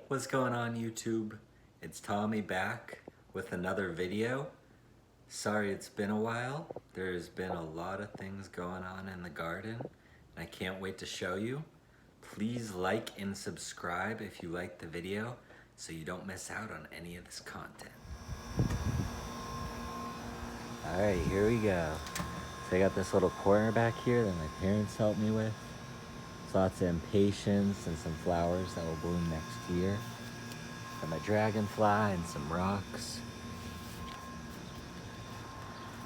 What's going on, YouTube? It's Tommy back with another video. Sorry it's been a while. There's been a lot of things going on in the garden, and I can't wait to show you. Please like and subscribe if you like the video so you don't miss out on any of this content. Alright, here we go. So I got this little corner back here that my parents helped me with. Lots of impatiens and some flowers that will bloom next year. Got my dragonfly and some rocks.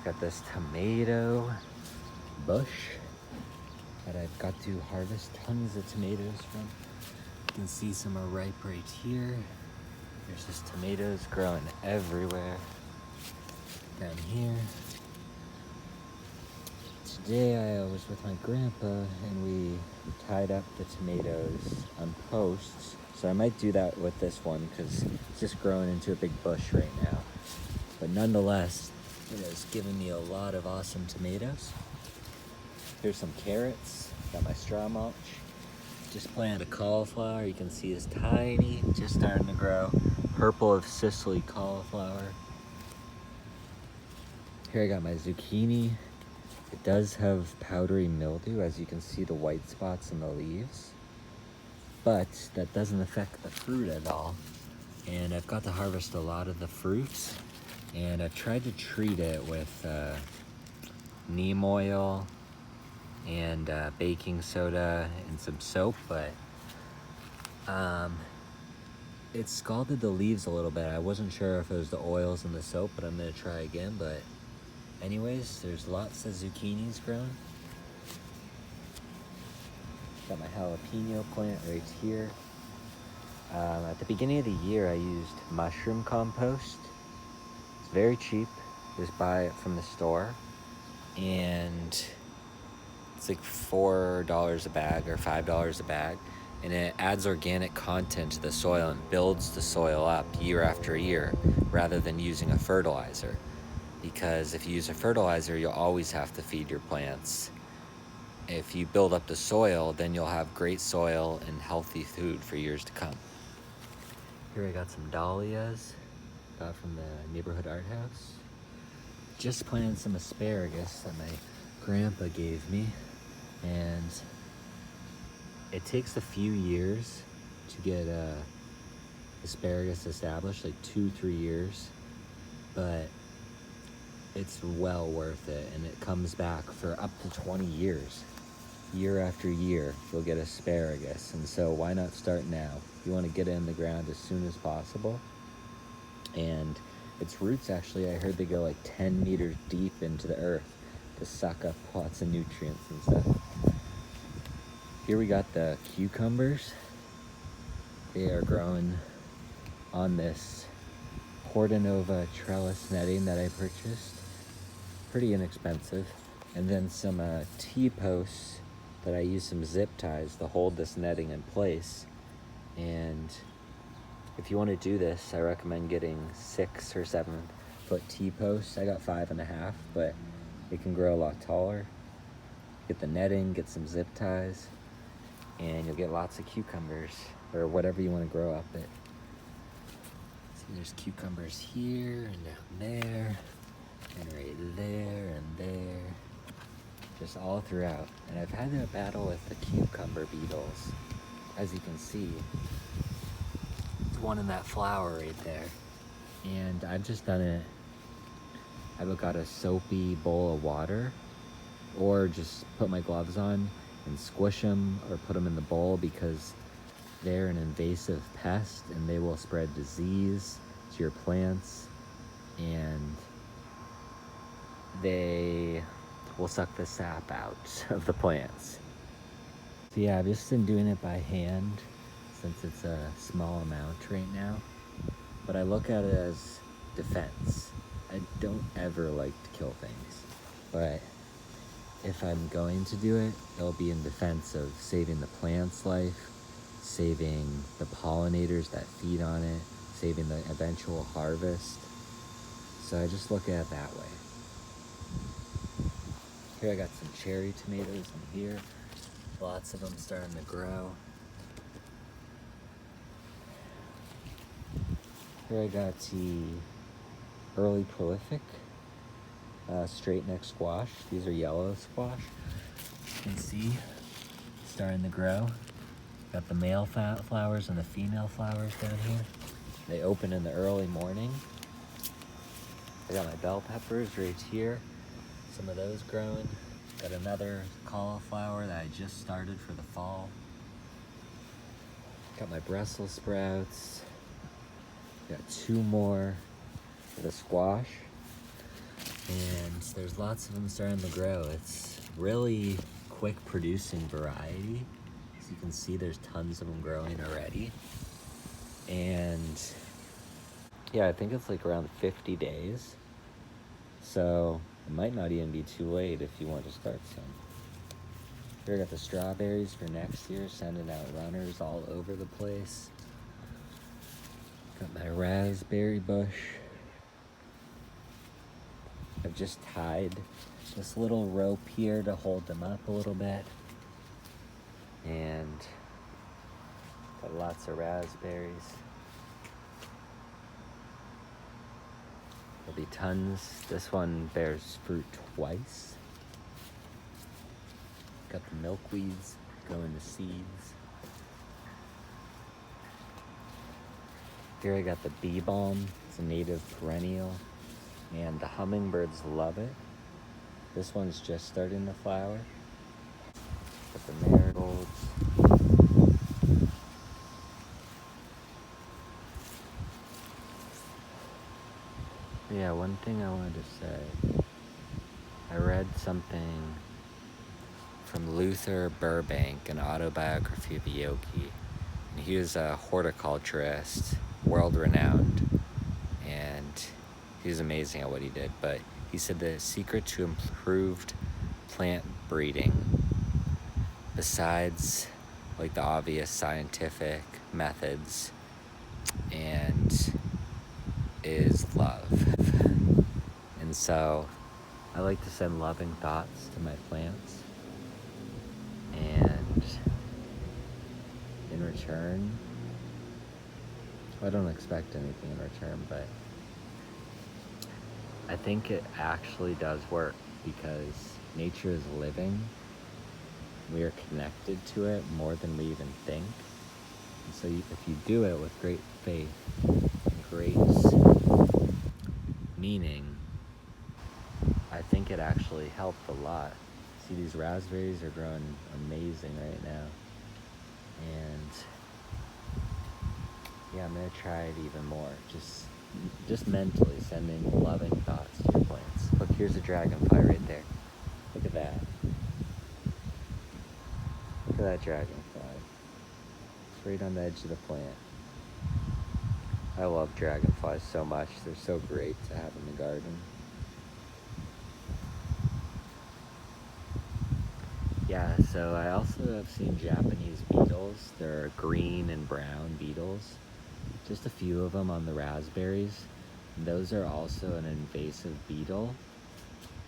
Got this tomato bush that I've got to harvest tons of tomatoes from. You can see some are ripe right here. There's just tomatoes growing everywhere. Down here. Today I was with my grandpa and we tied up the tomatoes on posts. So I might do that with this one because it's just growing into a big bush right now. But nonetheless, it has given me a lot of awesome tomatoes. Here's some carrots, got my straw mulch. Just planted a cauliflower, you can see it's tiny, just starting to grow. Purple of Sicily cauliflower. Here I got my zucchini. It does have powdery mildew, as you can see the white spots in the leaves, but that doesn't affect the fruit at all. And I've got to harvest a lot of the fruits, and I've tried to treat it with neem oil and baking soda and some soap, but it scalded the leaves a little bit. I wasn't sure if it was the oils and the soap, but I'm gonna try again. But anyways, there's lots of zucchinis growing. Got my jalapeno plant right here. At the beginning of the year, I used mushroom compost. It's very cheap. Just buy it from the store. And it's like $4 a bag or $5 a bag. And it adds organic content to the soil and builds the soil up year after year rather than using a fertilizer. Because if you use a fertilizer, you'll always have to feed your plants. If you build up the soil, then you'll have great soil and healthy food for years to come. Here I got some dahlias, got from the neighborhood art house. Just planted some asparagus that my grandpa gave me. And it takes a few years to get asparagus established, like 2-3 years. But it's well worth it, and it comes back for up to 20 years. Year after year, you'll get asparagus, and so why not start now? You want to get it in the ground as soon as possible. And its roots, actually, I heard they go like 10 meters deep into the earth to suck up lots of nutrients and stuff. Here we got the cucumbers. They are growing on this Portanova trellis netting that I purchased. Pretty inexpensive. And then some T-posts that I use some zip ties to hold this netting in place. And if you want to do this, I recommend getting 6 or 7 foot T-posts. I got 5.5, but it can grow a lot taller. Get the netting, get some zip ties, and you'll get lots of cucumbers or whatever you want to grow up it. See, there's cucumbers here and down there. And right there and there, just all throughout. And I've had to battle with the cucumber beetles. As you can see, there's one in that flower right there. And I've just done it, I've got a soapy bowl of water, or just put my gloves on and squish them, or put them in the bowl, because they're an invasive pest and they will spread disease to your plants, and they will suck the sap out of the plants. So yeah, I've just been doing it by hand since it's a small amount right now. But I look at it as defense. I don't ever like to kill things. But if I'm going to do it, it'll be in defense of saving the plant's life, saving the pollinators that feed on it, saving the eventual harvest. So I just look at it that way. Here I got some cherry tomatoes in here. Lots of them starting to grow. Here I got the early prolific straight neck squash. These are yellow squash. You can see starting to grow. Got the male flowers and the female flowers down here. They open in the early morning. I got my bell peppers right here. Some of those growing. Got another cauliflower that I just started for the fall. Got my Brussels sprouts. Got 2 more for the squash. And there's lots of them starting to grow. It's really quick producing variety. As you can see, there's tons of them growing already. And yeah, I think it's like around 50 days. So it might not even be too late if you want to start some. Here I got the strawberries for next year, sending out runners all over the place. Got my raspberry bush. I've just tied this little rope here to hold them up a little bit. And got lots of raspberries. There'll be tons. This one bears fruit twice. Got the milkweeds going to seeds. Here I got the bee balm. It's a native perennial. And the hummingbirds love it. This one's just starting to flower. Got the marigolds. Yeah, one thing I wanted to say. I read something from Luther Burbank, an autobiography of a yogi. And he was a horticulturist, world-renowned, and he was amazing at what he did. But he said the secret to improved plant breeding, besides like the obvious scientific methods, and is love. And so I like to send loving thoughts to my plants, and in return, I don't expect anything in return, but I think it actually does work because nature is living. We are connected to it more than we even think. And so if you do it with great faith and great meaning, I think it actually helped a lot. See, these raspberries are growing amazing right now. And yeah, I'm gonna try it even more. Just mentally sending loving thoughts to your plants. Look, here's a dragonfly right there. Look at that. Look at that dragonfly. It's right on the edge of the plant. I love dragonflies so much. They're so great to have in the garden. Yeah, so I also have seen Japanese beetles. There are green and brown beetles. Just a few of them on the raspberries. And those are also an invasive beetle.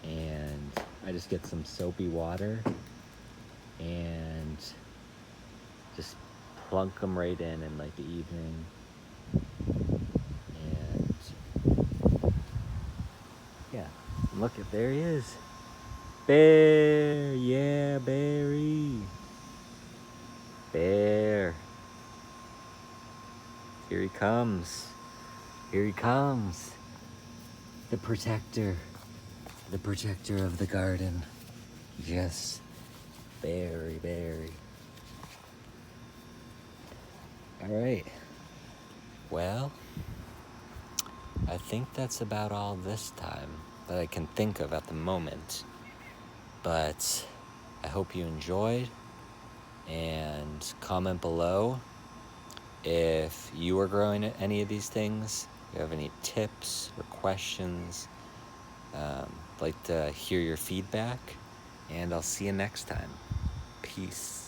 And I just get some soapy water and just plunk them right in like the evening. And yeah, and look, there he is. Bear, yeah, Barry. Bear. Here he comes. Here he comes. The protector of the garden. Yes, Barry. All right. Well, I think that's about all this time that I can think of at the moment. But I hope you enjoyed, and comment below if you are growing any of these things, if you have any tips or questions. I'd like to hear your feedback, and I'll see you next time. Peace.